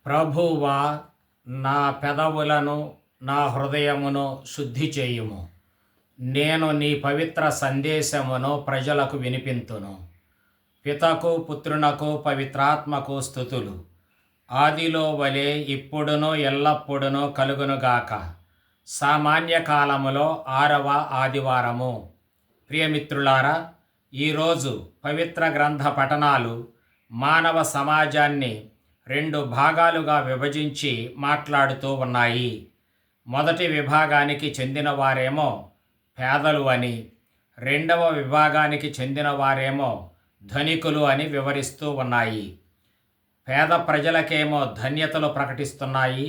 ప్రభువా, నా పెదవులను నా హృదయమును శుద్ధి చేయుము. నేను నీ పవిత్ర సందేశమును ప్రజలకు వినిపింతును. పితకు పుత్రునకు పవిత్రాత్మకు స్తుతులు, ఆదిలో వలె ఇప్పుడును ఎల్లప్పుడును కలుగునుగాక. సామాన్య కాలములో 6వ ఆదివారము. ప్రియమిత్రులారా, ఈరోజు పవిత్ర గ్రంథ పఠనాలు మానవ సమాజాన్ని 2 భాగాలుగా విభజించి మాట్లాడుతూ ఉన్నాయి. మొదటి విభాగానికి చెందిన వారేమో పేదలు అని, రెండవ విభాగానికి చెందిన వారేమో ధనికులు అని వివరిస్తూ ఉన్నాయి. పేద ప్రజలకేమో ధన్యతలు ప్రకటిస్తున్నాయి,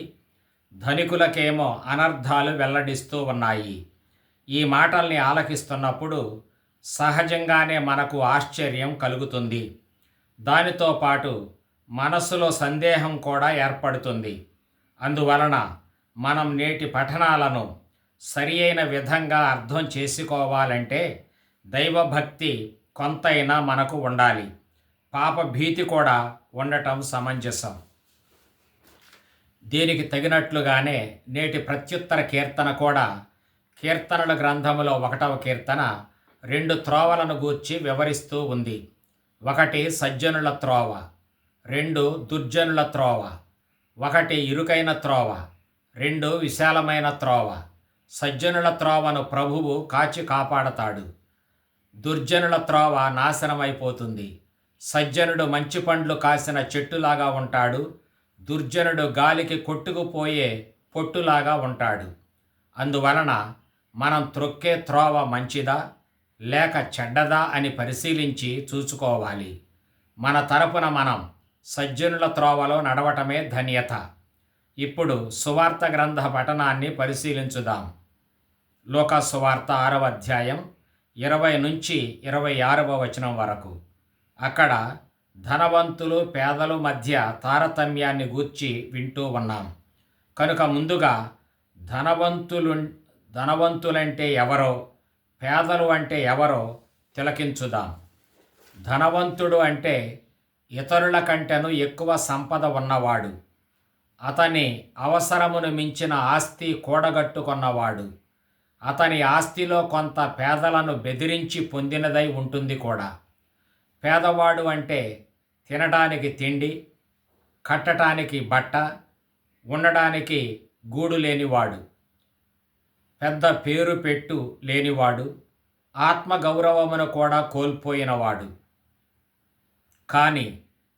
ధనికులకేమో అనర్థాలు వెల్లడిస్తూ ఉన్నాయి. ఈ మాటల్ని ఆలకిస్తున్నప్పుడు సహజంగానే మనకు ఆశ్చర్యం కలుగుతుంది. దానితో పాటు మనస్సులో సందేహం కూడా ఏర్పడుతుంది. అందువలన మనం నేటి పఠనాలను సరియైన విధంగా అర్థం చేసుకోవాలంటే దైవభక్తి కొంతైనా మనకు ఉండాలి. పాప భీతి కూడా ఉండటం సమంజసం. దీనికి తగినట్లుగానే నేటి ప్రత్యుత్తర కీర్తన కూడా కీర్తనల గ్రంథములో 1వ కీర్తన 2 త్రోవలను గూర్చి వివరిస్తూ ఉంది. 1 సజ్జనుల త్రోవ, 2 దుర్జనుల త్రోవ. 1 ఇరుకైన త్రోవ, 2 విశాలమైన త్రోవ. సజ్జనుల త్రోవను ప్రభువు కాచి కాపాడతాడు. దుర్జనుల త్రోవ నాశనమైపోతుంది. సజ్జనుడు మంచి పండ్లు కాసిన చెట్టులాగా ఉంటాడు, దుర్జనుడు గాలికి కొట్టుకుపోయే పొట్టులాగా ఉంటాడు. అందువలన మనం త్రొక్కే త్రోవ మంచిదా లేక చెడ్డదా అని పరిశీలించి చూసుకోవాలి. మన తరపున మనం సజ్జనుల త్రోవలో నడవటమే ధన్యత. ఇప్పుడు సువార్త గ్రంథ పఠనాన్ని పరిశీలించుదాం. లూకా సువార్త 6వ అధ్యాయం 20 నుంచి 26వ వచనం వరకు. అక్కడ ధనవంతులు పేదలు మధ్య తారతమ్యాన్ని గూర్చి వింటూ ఉన్నాం. కనుక ముందుగా ధనవంతులంటే ఎవరో, పేదలు అంటే ఎవరో తిలకించుదాం. ధనవంతుడు అంటే ఇతరుల కంటెను ఎక్కువ సంపద ఉన్నవాడు. అతని అవసరమును మించిన ఆస్తి కూడగట్టుకున్నవాడు. అతని ఆస్తిలో కొంత పేదలను బెదిరించి పొందినదై ఉంటుంది కూడా. పేదవాడు అంటే తినడానికి తిండి, కట్టడానికి బట్ట, ఉండడానికి గూడు లేనివాడు, పెద్ద పేరు పెట్టు లేనివాడు, ఆత్మగౌరవమును కూడా కోల్పోయినవాడు. కానీ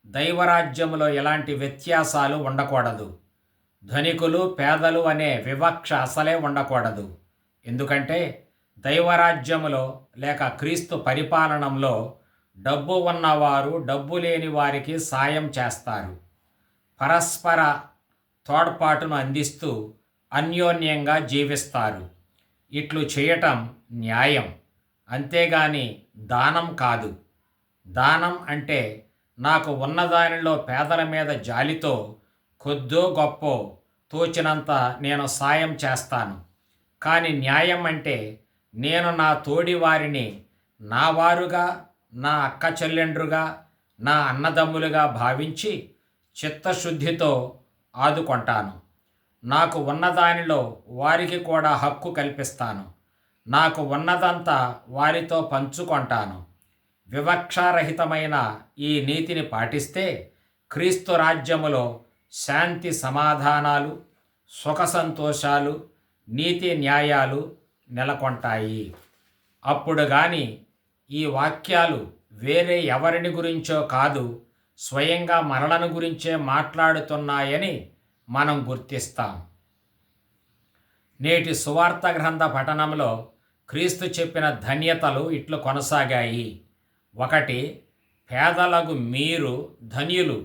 దైవరాజ్యములో ఎలాంటి వ్యత్యాసాలు ఉండకూడదు. ధనికులు పేదలు అనే వివక్ష అసలే ఉండకూడదు. ఎందుకంటే దైవరాజ్యములో లేక క్రీస్తు పరిపాలనంలో డబ్బు ఉన్నవారు డబ్బు లేని వారికి సాయం చేస్తారు. పరస్పర తోడ్పాటును అందిస్తూ అన్యోన్యంగా జీవిస్తారు. ఇట్లు చేయటం న్యాయం, అంతేగాని దానం కాదు. దానం అంటే నాకు ఉన్నదానిలో పేదల మీద జాలితో కొద్దో గొప్పో తోచినంత నేను సాయం చేస్తాను. కానీ న్యాయం అంటే నేను నా తోడి వారిని నా వారుగా, నా అక్క చెల్లెండ్రుగా, నా అన్నదమ్ములుగా భావించి చిత్తశుద్ధితో ఆదుకుంటాను. నాకు ఉన్నదానిలో వారికి కూడా హక్కు కల్పిస్తాను. నాకు ఉన్నదంతా వారితో పంచుకుంటాను. వివక్షారహితమైన ఈ నీతిని పాటిస్తే క్రీస్తు రాజ్యములో శాంతి సమాధానాలు, సుఖ సంతోషాలు, నీతి న్యాయాలు నెలకొంటాయి. అప్పుడు గాని ఈ వాక్యాలు వేరే ఎవరిని గురించో కాదు, స్వయంగా మనలను గురించే మాట్లాడుతున్నాయని మనం గుర్తిస్తాం. నేటి సువార్త గ్రంథ పఠనంలో క్రీస్తు చెప్పిన ధన్యతలు ఇట్లు కొనసాగాయి. 1 పేదలకు మీరు ధన్యులు,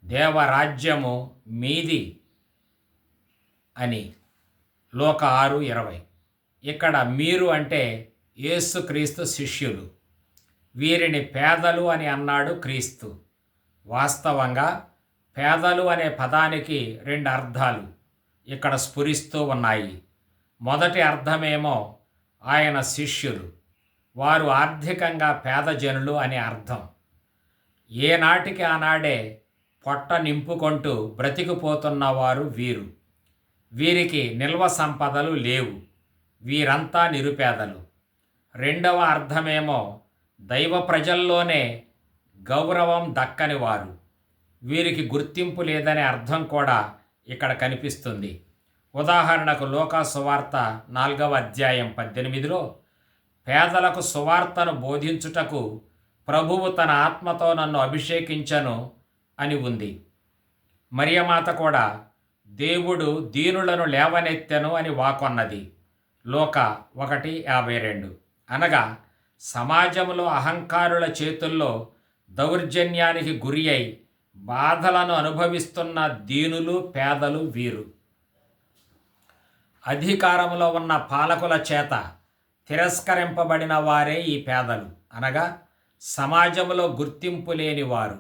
దేవరాజ్యము మీది అని. లూకా 6:20. ఇక్కడ మీరు అంటే యేసుక్రీస్తు శిష్యులు. వీరిని పేదలు అని అన్నాడు క్రీస్తు. వాస్తవంగా పేదలు అనే పదానికి 2 అర్థాలు ఇక్కడ స్ఫురిస్తూ ఉన్నాయి. మొదటి అర్థమేమో ఆయన శిష్యులు, వారు ఆర్థికంగా పేద జనులు అని అర్థం. ఏనాటికి ఆనాడే పొట్ట నింపుకుంటూ బ్రతికిపోతున్నవారు వీరు. వీరికి నిల్వ సంపదలు లేవు. వీరంతా నిరుపేదలు. రెండవ అర్థమేమో దైవ ప్రజల్లోనే గౌరవం దక్కని వారు. వీరికి గుర్తింపు లేదనే అర్థం కూడా ఇక్కడ కనిపిస్తుంది. ఉదాహరణకు లూకా సువార్త 4వ అధ్యాయం 18లో పేదలకు సువార్తను బోధించుటకు ప్రభువు తన ఆత్మతో నన్ను అభిషేకించను అని ఉంది. మరియమాత కూడా దేవుడు దీనులను లేవనెత్తెను అని వాకొన్నది. లూకా 1:52. అనగా సమాజంలో అహంకారుల చేతుల్లో దౌర్జన్యానికి గురి అయి బాధలను అనుభవిస్తున్న దీనులు పేదలు వీరు. అధికారంలో ఉన్న పాలకుల చేత తిరస్కరింపబడిన వారే ఈ పేదలు. అనగా సమాజంలో గుర్తింపు లేని వారు,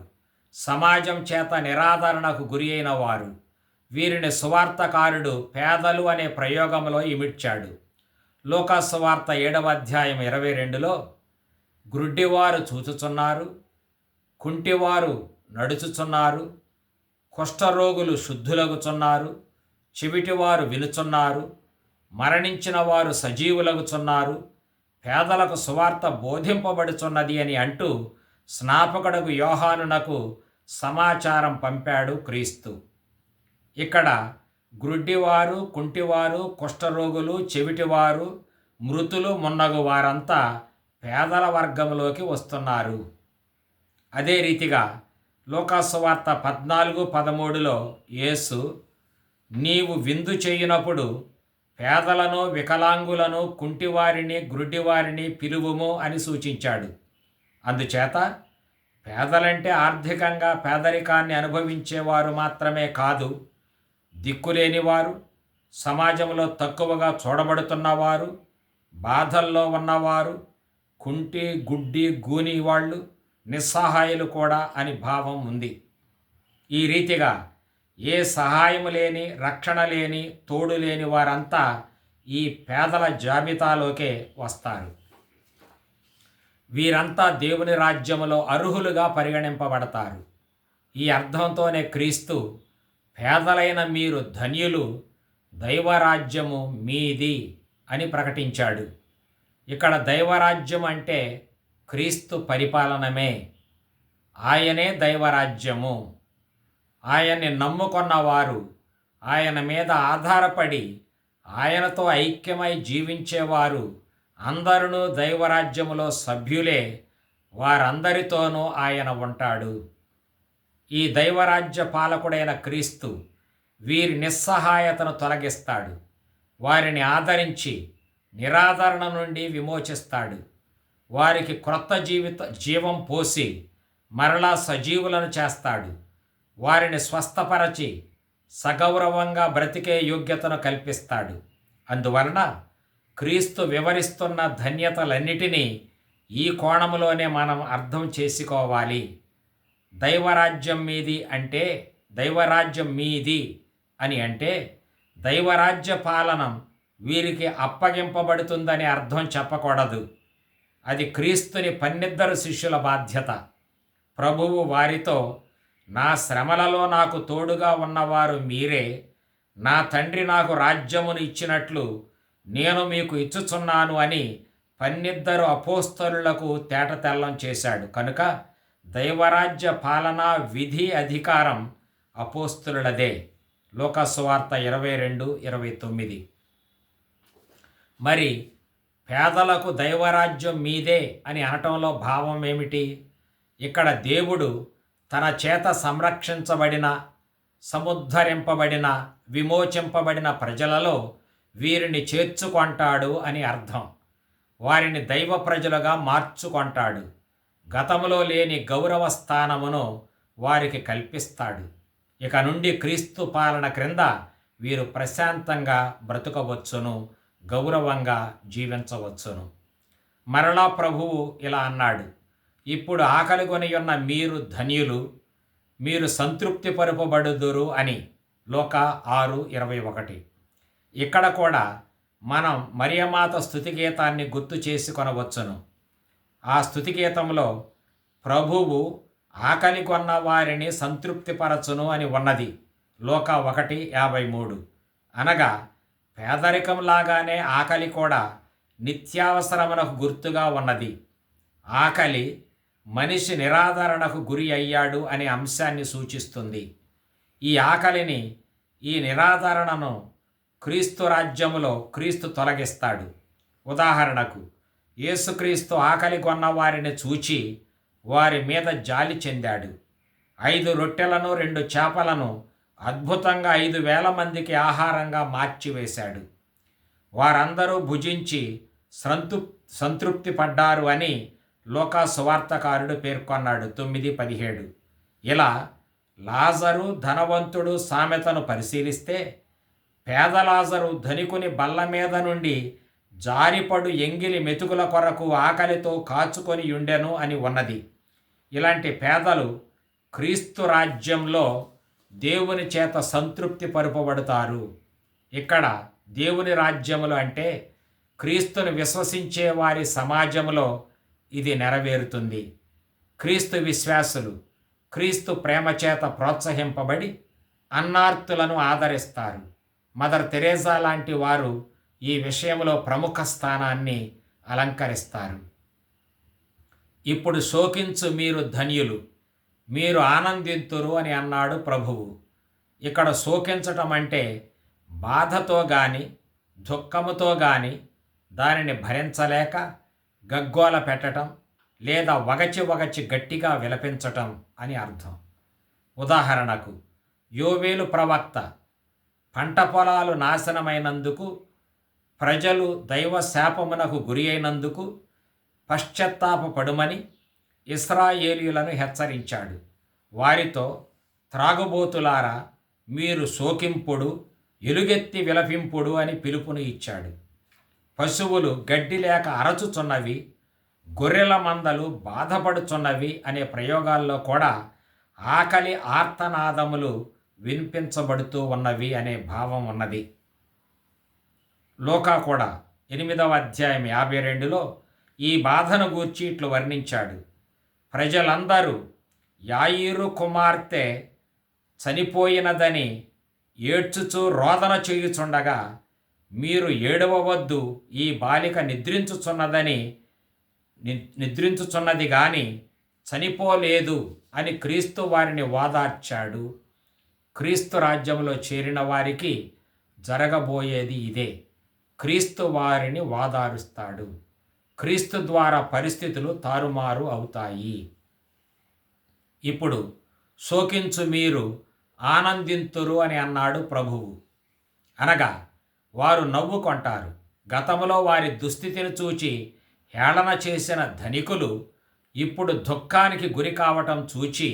సమాజం చేత నిరాదరణకు గురి అయిన వారు. వీరిని సువార్తకారుడు పేదలు అనే ప్రయోగంలో ఇమిడ్చాడు. లూకా సువార్త 7వ అధ్యాయం 22లో గ్రుడ్డివారు చూచుచున్నారు, కుంటివారు నడుచుచున్నారు, కుష్ఠరోగులు శుద్ధులగుచున్నారు, చెవిటివారు వినుచున్నారు, మరణించిన వారు సజీవులగుచున్నారు, పేదలకు సువార్త బోధింపబడుచున్నది అని అంటూ స్నాపకుడకు యోహానునకు సమాచారం పంపాడు క్రీస్తు. ఇక్కడ గ్రుడ్డివారు, కుంటివారు, కుష్ఠరోగులు, చెవిటివారు, మృతులు మున్నగు వారంతా పేదల వర్గంలోకి వస్తున్నారు. అదే రీతిగా లూకా సువార్త 14:13లో యేసు నీవు విందు చేయునప్పుడు పేదలను, వికలాంగులను, కుంటివారిని, గ్రుడ్డివారిని పిలువుము అని సూచించాడు. అందుచేత పేదలంటే ఆర్థికంగా పేదరికాన్ని అనుభవించేవారు మాత్రమే కాదు, దిక్కులేనివారు, సమాజంలో తక్కువగా చూడబడుతున్నవారు, బాధల్లో ఉన్నవారు, కుంటి, గుడ్డి, గూని వాళ్ళు, నిస్సహాయులు కూడా అని భావం ఉంది. ఈ రీతిగా ఏ సహాయం లేని, రక్షణ లేని, తోడు లేని వారంతా ఈ పేదల జాబితాలోకే వస్తారు. వీరంతా దేవుని రాజ్యములో అర్హులుగా పరిగణింపబడతారు. ఈ అర్థంతోనే క్రీస్తు పేదలైన మీరు ధన్యులు, దైవరాజ్యము మీది అని ప్రకటించాడు. ఇక్కడ దైవరాజ్యం అంటే క్రీస్తు పరిపాలనమే. ఆయనే దైవరాజ్యము. ఆయన్ని నమ్ముకున్నవారు, ఆయన మీద ఆధారపడి ఆయనతో ఐక్యమై జీవించేవారు అందరూ దైవరాజ్యములో సభ్యులే. వారందరితోనూ ఆయన ఉంటాడు. ఈ దైవరాజ్య పాలకుడైన క్రీస్తు వీరి నిస్సహాయతను తొలగిస్తాడు. వారిని ఆదరించి నిరాదరణ నుండి విమోచిస్తాడు. వారికి క్రొత్త జీవం పోసి మరలా సజీవులను చేస్తాడు. వారిని స్వస్థపరచి సగౌరవంగా బ్రతికే యోగ్యతను కల్పిస్తాడు. అందువలన క్రీస్తు వివరిస్తున్న ధన్యతలన్నిటినీ ఈ కోణంలోనే మనం అర్థం చేసుకోవాలి. దైవరాజ్యం మీది అంటే, దైవరాజ్యం మీది అని అంటే దైవరాజ్య పాలనం వీరికి అప్పగింపబడుతుందని అర్థం చెప్పకూడదు. అది క్రీస్తుని 12 శిష్యుల బాధ్యత. ప్రభువు వారితో నా శ్రమలలో నాకు తోడుగా ఉన్నవారు మీరే, నా తండ్రి నాకు రాజ్యమును ఇచ్చినట్లు నేను మీకు ఇచ్చుచున్నాను అని 12 అపోస్తలులకు తేటతెల్లం చేశాడు. కనుక దైవరాజ్య పాలనా విధి అధికారం అపోస్తలులదే. లూకా సువార్త 22:29. మరి పేదలకు దైవరాజ్యం మీదే అని అనటంలో భావం ఏమిటి? ఇక్కడ దేవుడు తన చేత సంరక్షించబడిన, సముద్ధరింపబడిన, విమోచింపబడిన ప్రజలలో వీరిని చేర్చుకొంటాడు అని అర్థం. వారిని దైవ ప్రజలుగా మార్చుకొంటాడు. గతంలో లేని గౌరవ స్థానమును వారికి కల్పిస్తాడు. ఇక నుండి క్రీస్తు పాలన క్రింద వీరు ప్రశాంతంగా బ్రతుకవచ్చును, గౌరవంగా జీవించవచ్చును. మరలా ప్రభువు ఇలా అన్నాడు, ఇప్పుడు ఆకలిగొని ఉన్న మీరు ధన్యులు, మీరు సంతృప్తి పరుపబడుదురు అని. లూకా 6:21. ఇక్కడ కూడా మనం మరియమాత స్తుతిగీతాన్ని గుర్తు చేసుకొనవచ్చును. ఆ స్తుతిగీతంలో ప్రభువు ఆకలి కొన్న వారిని సంతృప్తిపరచును అని ఉన్నది. లూకా 1:53. అనగా పేదరికంలాగానే ఆకలి కూడా నిత్యావసరమునకు గుర్తుగా ఉన్నది. ఆకలి మనిషి నిరాదరణకు గురి అయ్యాడు అనే అంశాన్ని సూచిస్తుంది. ఈ ఆకలిని, ఈ నిరాదరణను క్రీస్తు రాజ్యములో క్రీస్తు తొలగిస్తాడు. ఉదాహరణకు, యేసుక్రీస్తు ఆకలి కొన్న వారిని చూచి వారి మీద జాలి చెందాడు. 5 రొట్టెలను 2 చేపలను అద్భుతంగా 5,000 మందికి ఆహారంగా మార్చివేశాడు. వారందరూ భుజించి సంతృప్తి పడ్డారు అని లూకా సువార్తకారుడు పేర్కొన్నాడు 9:17. ఇలా లాజరు ధనవంతుడు సామెతను పరిశీలిస్తే, పేద లాజరు ధనికుని బల్ల మీద నుండి జారిపడు ఎంగిలి మెతుకుల కొరకు ఆకలితో కాచుకొని ఉండెను అని ఉన్నది. ఇలాంటి పేదలు క్రీస్తు రాజ్యంలో దేవుని చేత సంతృప్తి పరుపబడతారు. ఇక్కడ దేవుని రాజ్యములు అంటే క్రీస్తును విశ్వసించే వారి సమాజంలో ఇది నెరవేరుతుంది. క్రీస్తు విశ్వాసులు క్రీస్తు ప్రేమ చేత ప్రోత్సహింపబడి అన్నార్తులను ఆదరిస్తారు. మదర్ తెరేసా లాంటి వారు ఈ విషయంలో ప్రముఖ స్థానాన్ని అలంకరిస్తారు. ఇప్పుడు శోకించు మీరు ధన్యులు, మీరు ఆనందింతురు అని అన్నాడు ప్రభువు. ఇక్కడ శోకించటం అంటే బాధతో కానీ దుఃఖముతో కానీ దానిని భరించలేక గగ్గోల పెట్టడం లేదా వగచి గట్టిగా విలపించటం అని అర్థం. ఉదాహరణకు, యోవేలు ప్రవక్త పంట పొలాలు నాశనమైనందుకు, ప్రజలు దైవ శాపమునకు గురి అయినందుకు పశ్చాత్తాపపడుమని ఇశ్రాయేలీయులను హెచ్చరించాడు. వారితో, త్రాగుబోతులారా మీరు శోకింపుడు, ఎలుగెత్తి విలపింపుడు అని పిలుపును ఇచ్చాడు. పశువులు గడ్డి లేక అరచుచున్నవి, గొర్రెల మందలు బాధపడుచున్నవి అనే ప్రయోగాల్లో కూడా ఆకలి ఆర్తనాదములు వినిపించబడుతూ ఉన్నవి అనే భావం ఉన్నది. లూకా కూడా 8:52లో ఈ బాధను గూర్చి ఇట్లు వర్ణించాడు. ప్రజలందరూ యాయీరు కుమార్తె చనిపోయినదని ఏడ్చుచూ రోదన చేయుచుండగా మీరు ఏడవవద్దు, ఈ బాలిక నిద్రించుచున్నది గాని చనిపోలేదు అని క్రీస్తు వారిని ఓదార్చాడు. క్రీస్తు రాజ్యంలో చేరిన వారికి జరగబోయేది ఇదే. క్రీస్తు వారిని ఓదారుస్తాడు. క్రీస్తు ద్వారా పరిస్థితులు తారుమారు అవుతాయి. ఇప్పుడు శోకించు మీరు ఆనందింతురు అని అన్నాడు ప్రభువు. అనగా వారు నవ్వుకొంటారు. గతంలో వారి దుస్థితిని చూచి హేళన చేసిన ధనికులు ఇప్పుడు దుఃఖానికి గురి కావటం చూచి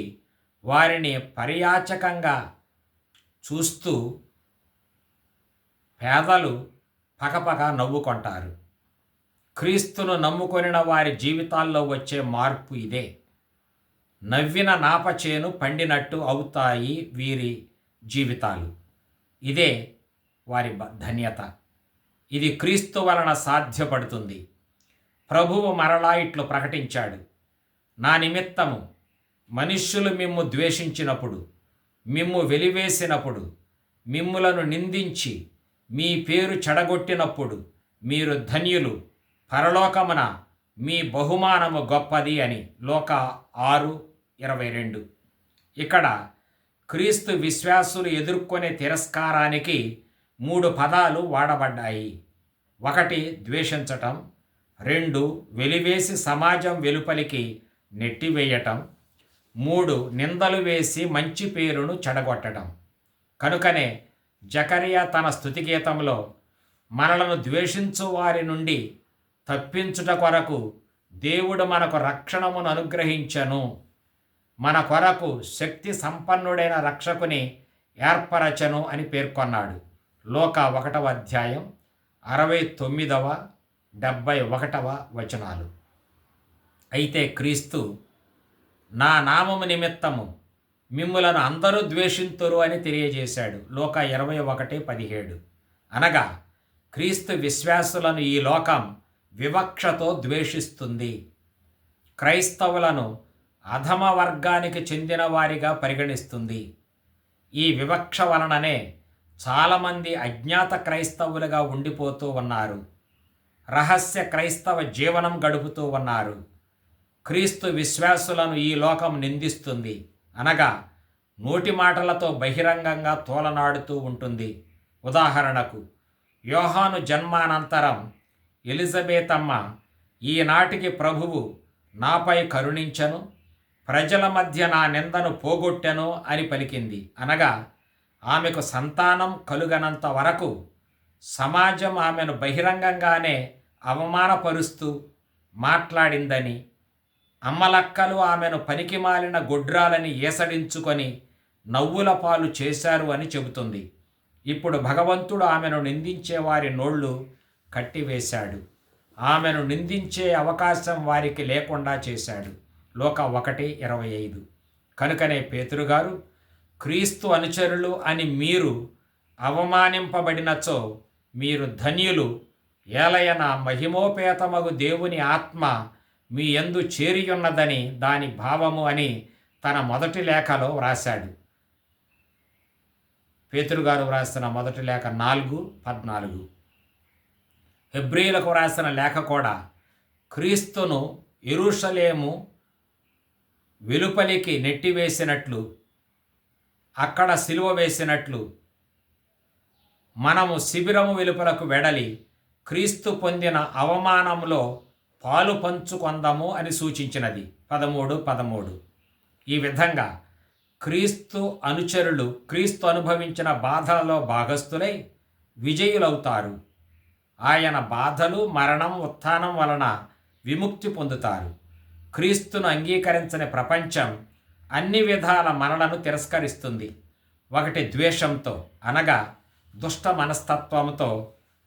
వారిని పర్యాచకంగా చూస్తూ పేదలు పకపక నవ్వుకొంటారు. క్రీస్తును నమ్ముకొనిన వారి జీవితాల్లో వచ్చే మార్పు ఇదే. నవ్విన నాపచేను పండినట్టు అవుతాయి వీరి జీవితాలు. ఇదే వారి ధన్యత. ఇది క్రీస్తు వలన సాధ్యపడుతుంది. ప్రభువు మరలా ఇట్లు ప్రకటించాడు, నా నిమిత్తము మనుష్యులు మిమ్ము ద్వేషించినప్పుడు, మిమ్ము వెలివేసినప్పుడు, మిమ్ములను నిందించి మీ పేరు చెడగొట్టినప్పుడు మీరు ధన్యులు, పరలోకమున మీ బహుమానము గొప్పది అని. లూకా 6:22. ఇక్కడ క్రీస్తు విశ్వాసులు ఎదుర్కొనే తిరస్కారానికి 3 పదాలు వాడబడ్డాయి. 1 ద్వేషించటం, 2 వెలివేసి సమాజం వెలుపలికి నెట్టివేయటం, 3 నిందలు వేసి మంచి పేరును చెడగొట్టడం. కనుకనే జకరియా తన స్తుతిగీతంలో మనలను ద్వేషించు వారి నుండి తప్పించుట కొరకు దేవుడు మనకు రక్షణమును అనుగ్రహించను, మన కొరకు శక్తి సంపన్నుడైన రక్షకుని ఏర్పరచను అని పేర్కొన్నాడు. లూకా 1:69-71 అయితే క్రీస్తు నా నామము నిమిత్తము మిమ్ములను అందరూ ద్వేషింతురు అని తెలియజేశాడు. లూకా 21:17. అనగా క్రీస్తు విశ్వాసులను ఈ లోకం వివక్షతో ద్వేషిస్తుంది. క్రైస్తవులను అధమ వర్గానికి చెందిన వారిగా పరిగణిస్తుంది. ఈ వివక్ష వలననే చాలామంది అజ్ఞాత క్రైస్తవులుగా ఉండిపోతూ ఉన్నారు. రహస్య క్రైస్తవ జీవనం గడుపుతూ ఉన్నారు. క్రీస్తు విశ్వాసులను ఈ లోకం నిందిస్తుంది, అనగా నోటి మాటలతో బహిరంగంగా తోలనాడుతూ ఉంటుంది. ఉదాహరణకు, యోహాను జన్మానంతరం ఎలిజబెతమ్మ ఈనాటికి ప్రభువు నాపై కరుణించను, ప్రజల మధ్య నా నిందను పోగొట్టెను అని పలికింది. అనగా ఆమెకు సంతానం కలుగనంత వరకు సమాజం ఆమెను బహిరంగంగానే అవమానపరుస్తూ మాట్లాడిందని, అమ్మలక్కలు ఆమెను పనికిమాలిన గొడ్రాలని ఏసడించుకొని నవ్వుల పాలు చేశారు అని చెబుతుంది. ఇప్పుడు భగవంతుడు ఆమెను నిందించే వారి నోళ్ళు కట్టివేశాడు. ఆమెను నిందించే అవకాశం వారికి లేకుండా చేశాడు. లోక 1:25. కనుకనే పేతురుగారు, క్రీస్తు అనుచరులు అని మీరు అవమానింపబడినచో మీరు ధన్యులు, ఏలయన మహిమోపేతమగు దేవుని ఆత్మ మీ యందు చేరియున్నదని దాని భావము అని తన మొదటి లేఖలో వ్రాశాడు. పేతురుగారు వ్రాసిన మొదటి లేఖ 4:14. హెబ్రీయులకు వ్రాసిన లేఖ కూడా క్రీస్తును యెరూషలేము వెలుపలికి నెట్టివేసినట్లు, అక్కడ సిలువ వేసినట్లు మనము శిబిరము వెలుపలకు వెడలి క్రీస్తు పొందిన అవమానంలో పాలు పంచుకొందాము అని సూచించినది. 13:13. ఈ విధంగా క్రీస్తు అనుచరులు క్రీస్తు అనుభవించిన బాధలలో భాగస్థులై విజయులవుతారు. ఆయన బాధలు, మరణం, ఉత్థానం వలన విముక్తి పొందుతారు. క్రీస్తును అంగీకరించని ప్రపంచం అన్ని విధాల మనలను తిరస్కరిస్తుంది. 1 ద్వేషంతో, అనగా దుష్ట మనస్తత్వంతో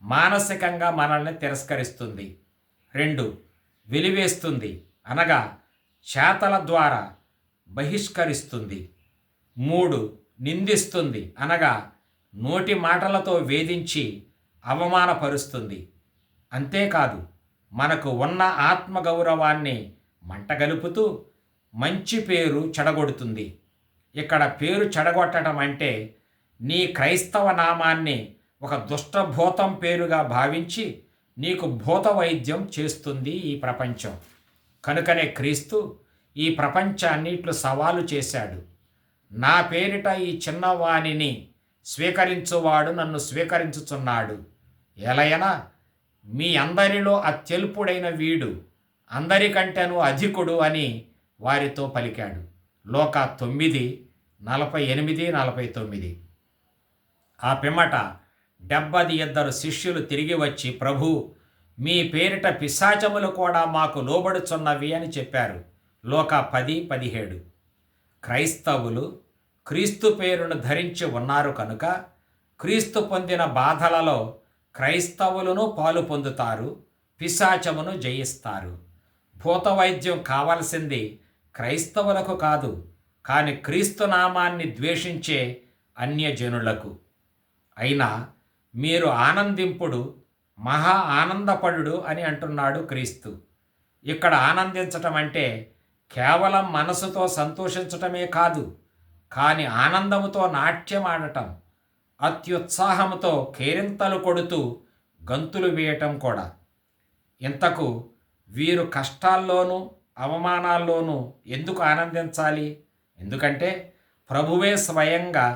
మానసికంగా మనల్ని తిరస్కరిస్తుంది. 2 వెలివేస్తుంది, అనగా చేతల ద్వారా బహిష్కరిస్తుంది. 3 నిందిస్తుంది, అనగా నోటి మాటలతో వేధించి అవమానపరుస్తుంది. అంతేకాదు, మనకు ఉన్న ఆత్మగౌరవాన్ని మంటగలుపుతూ మంచి పేరు చెడగొడుతుంది. ఇక్కడ పేరు చెడగొట్టడం అంటే నీ క్రైస్తవ నామాన్ని ఒక దుష్టభూతం పేరుగా భావించి నీకు భూత వైద్యం చేస్తుంది ఈ ప్రపంచం. కనుకనే క్రీస్తు ఈ ప్రపంచాన్ని ఇట్లు సవాలు చేశాడు. నా పేరిట ఈ చిన్నవాణిని స్వీకరించువాడు నన్ను స్వీకరించుచున్నాడు, ఎలయనా మీ అందరిలో అత్యల్పుడైన వీడు అందరికంటేనూ అధికుడు అని వారితో పలికాడు. లోక 9:48-49. ఆ పిమ్మట 72 శిష్యులు తిరిగి వచ్చి, ప్రభు, మీ పేరిట పిశాచములు కూడా మాకు లోబడుచున్నవి అని చెప్పారు. లోక 10:17. క్రైస్తవులు క్రీస్తు పేరును ధరించి ఉన్నారు కనుక క్రీస్తు పొందిన బాధలలో క్రైస్తవులను పాలు పొందుతారు, పిశాచమును జయిస్తారు. భూత వైద్యం కావలసింది క్రైస్తవులకు కాదు, కానీ క్రీస్తు నామాన్ని ద్వేషించే అన్యజనులకు. అయినా మీరు ఆనందింపుడు, మహా ఆనందపడుడు అని అంటున్నాడు క్రీస్తు. ఇక్కడ ఆనందించటం అంటే కేవలం మనసుతో సంతోషించటమే కాదు, కానీ ఆనందముతో నాట్యం ఆడటం, అత్యుత్సాహంతో కేరింతలు కొడుతూ గంతులు వేయటం కూడా. ఇంతకు వీరు కష్టాల్లోనూ అవమానాల్లోనూ ఎందుకు ఆనందించాలి? ఎందుకంటే ప్రభువే స్వయంగా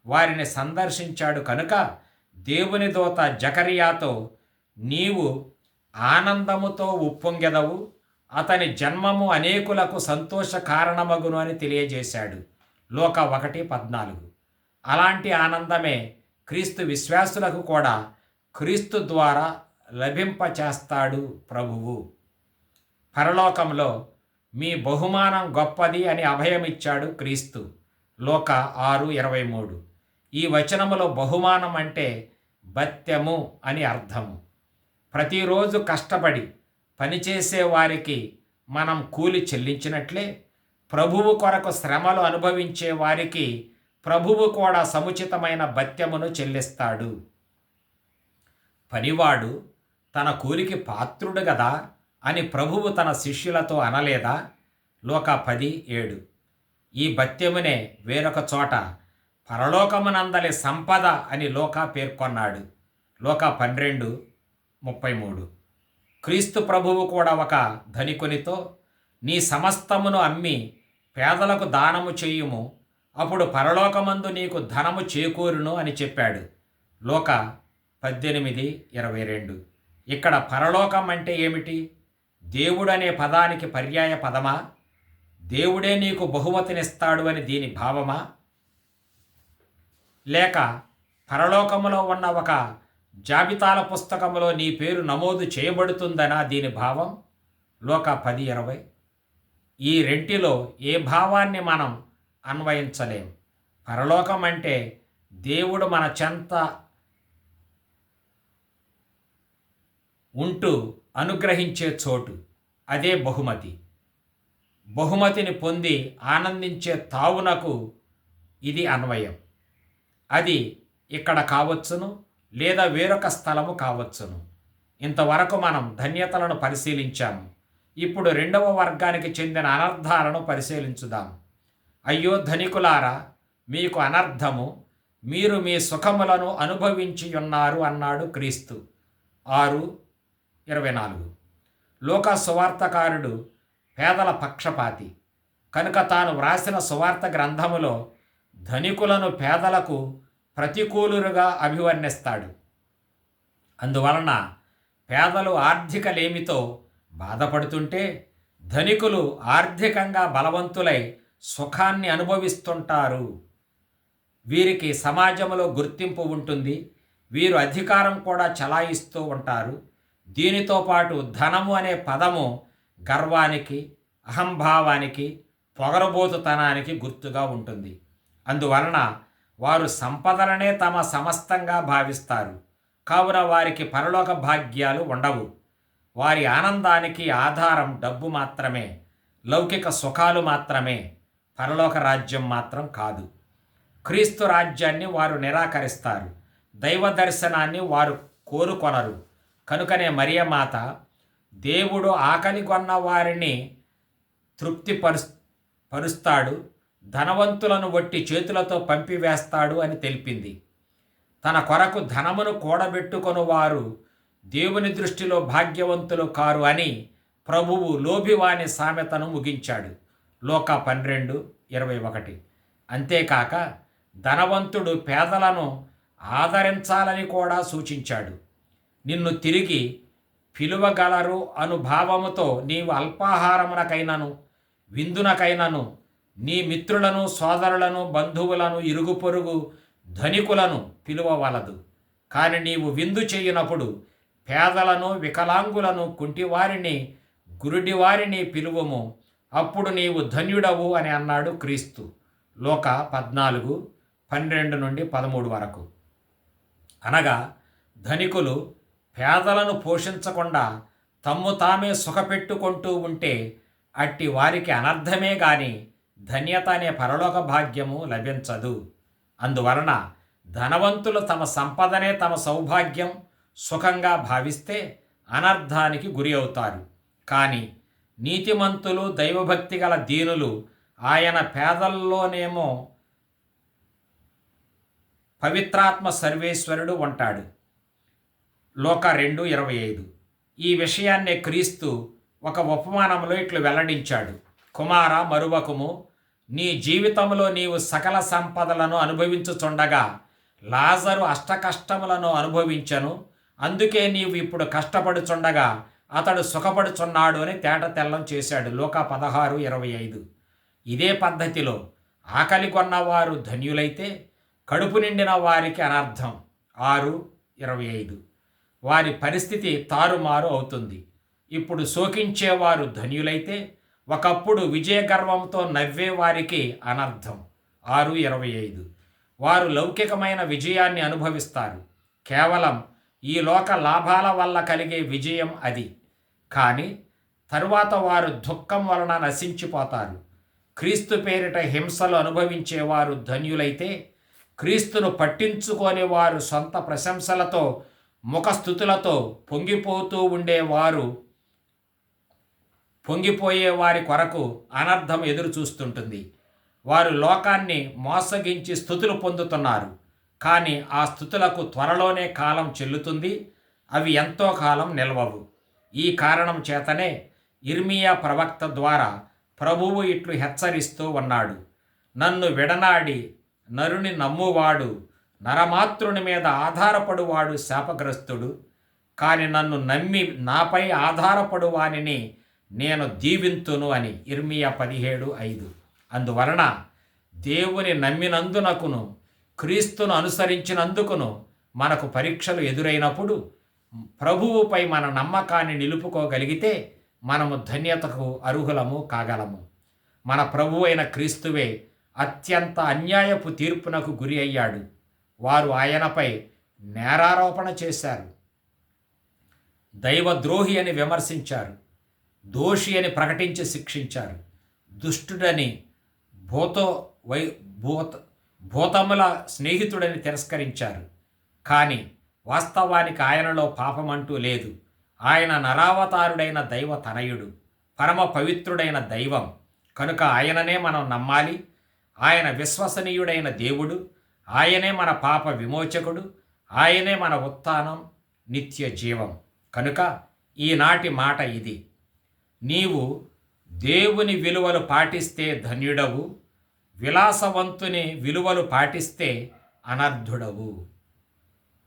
వారిని సందర్శించాడు కనుక దేవుని దూత జకరియాతో, నీవు ఆనందముతో ఉప్పొంగెదవు, అతని జన్మము అనేకులకు సంతోష కారణమగును అని తెలియజేశాడు. లోక 1:14. అలాంటి ఆనందమే క్రీస్తు విశ్వాసులకు కూడా క్రీస్తు ద్వారా లభింపచేస్తాడు ప్రభువు. పరలోకంలో మీ బహుమానం గొప్పది అని అభయమిచ్చాడు క్రీస్తు. లోక 6:23. ఈ వచనములో బహుమానం అంటే భత్యము అని అర్థము. ప్రతిరోజు కష్టపడి పనిచేసే వారికి మనం కూలి చెల్లించినట్లే ప్రభువు కొరకు శ్రమలు అనుభవించే వారికి ప్రభువు కూడా సముచితమైన భత్యమును చెల్లిస్తాడు. పనివాడు తన కూలికి పాత్రుడు గదా అని ప్రభువు తన శిష్యులతో అనలేదా? లూకా 10:7. ఈ భత్యమునే వేరొక చోట పరలోకమునందలి సంపద అని లూకా పేర్కొన్నాడు. లూకా 12:33. క్రీస్తు ప్రభువు కూడా ఒక ధనికునితో, నీ సమస్తమును అమ్మి పేదలకు దానము చేయుము, అప్పుడు పరలోకమందు నీకు ధనము చేకూరును అని చెప్పాడు. లూకా 18:22. ఇక్కడ పరలోకం అంటే ఏమిటి? దేవుడనే పదానికి పర్యాయ పదమా? దేవుడే నీకు బహుమతినిస్తాడు అని దీని భావమా? లేక పరలోకములో ఉన్న ఒక జాబితాల పుస్తకములో నీ పేరు నమోదు చేయబడుతుందనా దీని భావం? లూకా 10:20. ఈ రెంటిలో ఏ భావాన్ని మనం అన్వయించలేం. పరలోకం అంటే దేవుడు మన చెంత ఉంటూ అనుగ్రహించే చోటు. అదే బహుమతి. బహుమతిని పొంది ఆనందించే తావునకు ఇది అన్వయం. అది ఇక్కడ కావచ్చును, లేదా వేరొక స్థలము కావచ్చును. ఇంతవరకు మనం ధన్యతలను పరిశీలించాము. ఇప్పుడు రెండవ వర్గానికి చెందిన అనర్థాలను పరిశీలించుదాం. అయ్యో ధనికులారా, మీకు అనర్థము, మీరు మీ సుఖములను అనుభవించి ఉన్నారు అన్నాడు క్రీస్తు. 6:24. లూకా సువార్తకారుడు పేదల పక్షపాతి కనుక తాను వ్రాసిన సువార్త గ్రంథములో ధనికులను పేదలకు ప్రతికూలుగా అభివర్ణిస్తాడు. అందువలన పేదలు ఆర్థిక లేమితో బాధపడుతుంటే ధనికులు ఆర్థికంగా బలవంతులై సుఖాన్ని అనుభవిస్తుంటారు. వీరికి సమాజంలో గుర్తింపు ఉంటుంది. వీరు అధికారం కూడా చలాయిస్తూ ఉంటారు. దీనితో పాటు ధనము అనే పదము గర్వానికి, అహంభావానికి, పొగరబోతుతనానికి గుర్తుగా ఉంటుంది. అందువలన వారు సంపదలనే తమ సమస్తంగా భావిస్తారు. కావున వారికి పరలోక భాగ్యాలు ఉండవు. వారి ఆనందానికి ఆధారం డబ్బు మాత్రమే, లౌకిక సుఖాలు మాత్రమే, పరలోక రాజ్యం మాత్రం కాదు. క్రీస్తు రాజ్యాన్ని వారు నిరాకరిస్తారు. దైవ దర్శనాన్ని వారు కోరుకొనరు. కనుకనే మరియమాత దేవుడు ఆకలిగొన్న వారిని పరుస్తాడు, ధనవంతులను వట్టి చేతులతో పంపివేస్తాడు అని తెలిపింది. తన కొరకు ధనమును కూడబెట్టుకొను వారు దేవుని దృష్టిలో భాగ్యవంతులు కారు అని ప్రభువు లోభివాని సామెతను ముగించాడు. లూకా 12:21. అంతేకాక ధనవంతుడు పేదలను ఆదరించాలని కూడా సూచించాడు. నిన్ను తిరిగి పిలువగలరు అను భావముతో నీవు అల్పాహారమునకైనను విందునకైనను నీ మిత్రులను, సోదరులను, బంధువులను, ఇరుగు పొరుగు ధనికులను పిలువవలదు. కానీ నీవు విందు చేయనప్పుడు పేదలను, వికలాంగులను, కుంటివారిని, గురుడివారిని పిలువము, అప్పుడు నీవు ధన్యుడవు అని అన్నాడు క్రీస్తు. లూకా 14:12-13 వరకు. అనగా ధనికులు పేదలను పోషించకుండా తమ్ము తామే సుఖపెట్టుకుంటూ ఉంటే అట్టి వారికి అనర్థమే గాని ధన్యత అనే పరలోక భాగ్యము లభించదు. అందువలన ధనవంతులు తమ సంపదనే తమ సౌభాగ్యం, సుఖంగా భావిస్తే అనర్థానికి గురి అవుతారు. కానీ నీతిమంతులు, దైవభక్తి గల దీనులు ఆయన పేదల్లోనేమో పవిత్రాత్మ సర్వేశ్వరుడు ఉంటాడు. లూకా 2:25. ఈ విషయాన్నే క్రీస్తు ఒక ఉపమానంలో ఇట్లు వెల్లడించాడు. కుమార మరువకుము, నీ జీవితంలో నీవు సకల సంపదలను అనుభవించుచుండగా లాజరు అష్టకష్టములను అనుభవించను, అందుకే నీవు ఇప్పుడు కష్టపడుచుండగా అతడు సుఖపడుచున్నాడు అని తేట తెల్లం చేశాడు. లూకా 16:25. ఇదే పద్ధతిలో ఆకలి కొన్నవారు ధన్యులైతే కడుపు నిండిన వారికి అనర్థం. 6:25. వారి పరిస్థితి తారుమారు అవుతుంది. ఇప్పుడు శోకించేవారు ధన్యులైతే ఒకప్పుడు విజయగర్వంతో నవ్వేవారికి అనర్థం. 6:25. వారు లౌకికమైన విజయాన్ని అనుభవిస్తారు. కేవలం ఈ లోక లాభాల వల్ల కలిగే విజయం అది. కానీ తరువాత వారు దుఃఖం వలన నశించిపోతారు. క్రీస్తు పేరిట హింసలు అనుభవించేవారు ధన్యులైతే క్రీస్తును పట్టించుకొని వారు సొంత ప్రశంసలతో, ముఖస్థుతులతో పొంగిపోతూ ఉండేవారు పొంగిపోయే వారి కొరకు అనర్థం ఎదురు చూస్తుంటుంది. వారు లోకాన్ని మోసగించి స్తుతులు పొందుతున్నారు. కానీ ఆ స్తుతులకు త్వరలోనే కాలం చెల్లుతుంది. అవి ఎంతో కాలం నిలవవు. ఈ కారణం చేతనే ఇర్మియా ప్రవక్త ద్వారా ప్రభువు ఇట్లు హెచ్చరిస్తూ ఉన్నాడు. నన్ను విడనాడి నరుని నమ్మువాడు, నరమాతృని మీద ఆధారపడువాడు శాపగ్రస్తుడు. కాని నన్ను నమ్మి నాపై ఆధారపడు వానిని నేను దీవింతును అని ఇర్మియా 17:5. అందువలన దేవుని నమ్మినందునకును క్రీస్తును అనుసరించినందుకును మనకు పరీక్షలు ఎదురైనప్పుడు ప్రభువుపై మన నమ్మకాన్ని నిలుపుకోగలిగితే మనము ధన్యతకు అర్హులము కాగలము. మన ప్రభువు అయిన క్రీస్తువే అత్యంత అన్యాయపు తీర్పునకు గురి అయ్యాడు. వారు ఆయనపై నేరారోపణ చేశారు, దైవద్రోహి అని విమర్శించారు, దోషి అని ప్రకటించి శిక్షించారు, దుష్టుడని భూతముల స్నేహితుడని తిరస్కరించారు. కానీ వాస్తవానికి ఆయనలో పాపమంటూ లేదు. ఆయన నరావతారుడైన దైవ తనయుడు, పరమ పవిత్రుడైన దైవం. కనుక ఆయననే మనం నమ్మాలి. ఆయన విశ్వసనీయుడైన దేవుడు. ఆయనే మన పాప విమోచకుడు. ఆయనే మన ఉత్థానం, నిత్య జీవం. కనుక ఈనాటి మాట ఇది: నీవు దేవుని విలువలు పాటిస్తే ధన్యుడవు, విలాసవంతుని విలువలు పాటిస్తే అనర్థుడవు.